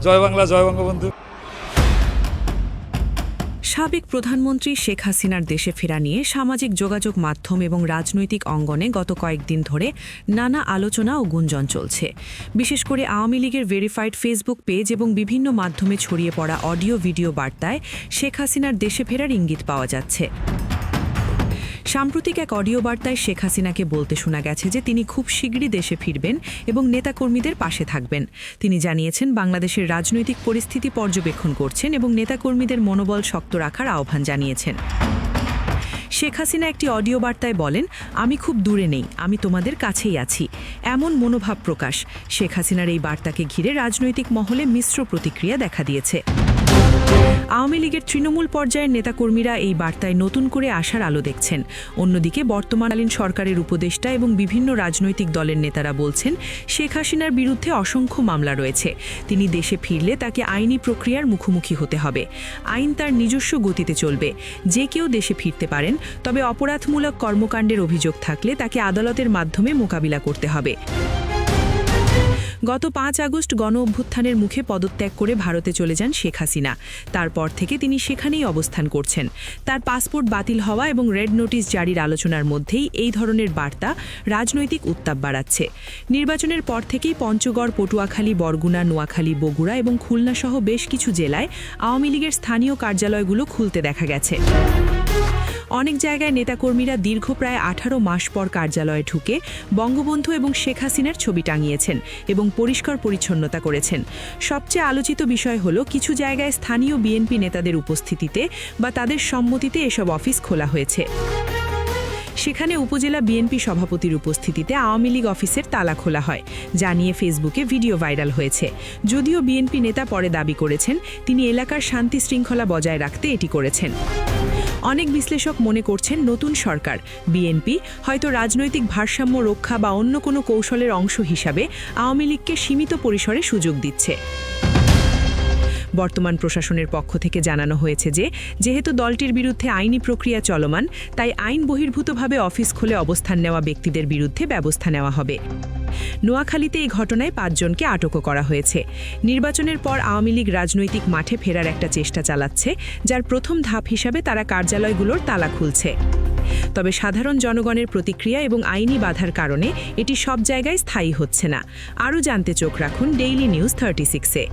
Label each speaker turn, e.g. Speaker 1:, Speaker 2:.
Speaker 1: জয় বাংলা, জয় বঙ্গবন্ধু।
Speaker 2: সাবেক প্রধানমন্ত্রী শেখ হাসিনার দেশে ফেরা নিয়ে সামাজিক যোগাযোগ মাধ্যম এবং রাজনৈতিক অঙ্গনে গত কয়েকদিন ধরে নানা আলোচনা ও গুঞ্জন চলছে। বিশেষ করে আওয়ামী লীগের ভেরিফাইড ফেসবুক পেজ এবং বিভিন্ন মাধ্যমে ছড়িয়ে পড়া অডিও ভিডিও বার্তায় শেখ হাসিনার দেশে ফেরার ইঙ্গিত পাওয়া যাচ্ছে। সাম্প্রতিক এক অডিও বার্তায় শেখ হাসিনাকে বলতে শোনা গেছে যে তিনি খুব শীঘ্রই দেশে ফিরবেন এবং নেতাকর্মীদের পাশে থাকবেন। তিনি জানিয়েছেন বাংলাদেশের রাজনৈতিক পরিস্থিতি পর্যবেক্ষণ করছেন এবং নেতাকর্মীদের মনোবল শক্ত রাখার আহ্বান জানিয়েছেন। শেখ হাসিনা একটি অডিও বার্তায় বলেন, আমি খুব দূরে নেই, আমি তোমাদের কাছেই আছি। এমন মনোভাব প্রকাশ। শেখ হাসিনার এই বার্তাকে ঘিরে রাজনৈতিক মহলে মিশ্র প্রতিক্রিয়া দেখা দিয়েছে। আওয়ামী লীগের তৃণমূল পর্যায়ের নেতাকর্মীরা এই বার্তায় নতুন করে আশার আলো দেখছেন। অন্যদিকে বর্তমানকালীন সরকারের উপদেষ্টা এবং বিভিন্ন রাজনৈতিক দলের নেতারা বলছেন, শেখ হাসিনার বিরুদ্ধে অসংখ্য মামলা রয়েছে। তিনি দেশে ফিরলে তাকে আইনি প্রক্রিয়ার মুখোমুখি হতে হবে। আইন তার নিজস্ব গতিতে চলবে। যে কেউ দেশে ফিরতে পারেন, তবে অপরাধমূলক কর্মকাণ্ডের অভিযোগ থাকলে তাকে আদালতের মাধ্যমে মোকাবিলা করতে হবে। গত 5 আগস্ট গণ-অভ্যুত্থানের মুখে পদত্যাগ করে ভারতে চলে যান শেখ হাসিনা। তারপর থেকে তিনি সেখানেই অবস্থান করছেন। তার পাসপোর্ট বাতিল হওয়া এবং রেড নোটিশ জারির আলোচনার মধ্যেই এই ধরনের বার্তা রাজনৈতিক উত্তাপ বাড়াচ্ছে। নির্বাচনের পর থেকেই পঞ্চগড়, পটুয়াখালী, বরগুনা, নোয়াখালী, বগুড়া এবং খুলনাসহ বেশ কিছু জেলায় আওয়ামী লীগের স্থানীয় কার্যালয়গুলো খুলতে দেখা গেছে। অনেক জায়গায় নেতাকর্মীরা দীর্ঘ প্রায় 18 মাস পর কার্যালয়ে ঢুকে বঙ্গবন্ধু এবং শেখ হাসিনার ছবি টাঙিয়েছেন এবং পরিষ্কার পরিচ্ছন্নতা করেছেন। সবচেয়ে আলোচিত বিষয় হলো কিছু জায়গায় স্থানীয় বিএনপি নেতাদের উপস্থিতিতে বা তাদের সম্মতিতে এসব অফিস খোলা হয়েছে। সেখানে উপজেলা বিএনপি সভাপতির উপস্থিতিতে আওয়ামী লীগ অফিসের তালা খোলা হয়, যা নিয়ে ফেসবুকে ভিডিও ভাইরাল হয়েছে। যদিও বিএনপি নেতা পরে দাবি করেছেন তিনি এলাকার শান্তি শৃঙ্খলা বজায় রাখতে এটি করেছেন। অনেক বিশ্লেষক মনে করছেন নতুন সরকার বিএনপি হয়তো রাজনৈতিক ভারসাম্য রক্ষা বা অন্য কোনো কৌশলের অংশ হিসাবে আওয়ামী লীগকে সীমিত পরিসরে সুযোগ দিচ্ছে। বর্তমান প্রশাসনের পক্ষ থেকে জানানো হয়েছে যে যেহেতু দলটির বিরুদ্ধে আইনি প্রক্রিয়া চলমান, তাই আইন বহির্ভূতভাবে অফিস খুলে অবস্থান নেওয়া ব্যক্তিদের বিরুদ্ধে ব্যবস্থা নেওয়া হবে। নোয়াখালীতে এই ঘটনায় 5 জনকে আটকও করা হয়েছে। নির্বাচনের পর আওয়ামী লীগ রাজনৈতিক মাঠে ফেরার একটা চেষ্টা চালাচ্ছে, যার প্রথম ধাপ হিসাবে তারা কার্যালয়গুলোর তালা খুলছে। তবে সাধারণ জনগণের প্রতিক্রিয়া এবং আইনি বাধার কারণে এটি সব জায়গায় স্থায়ী হচ্ছে না। আরও জানতে চোখ রাখুন ডেইলি নিউজ 36-এ।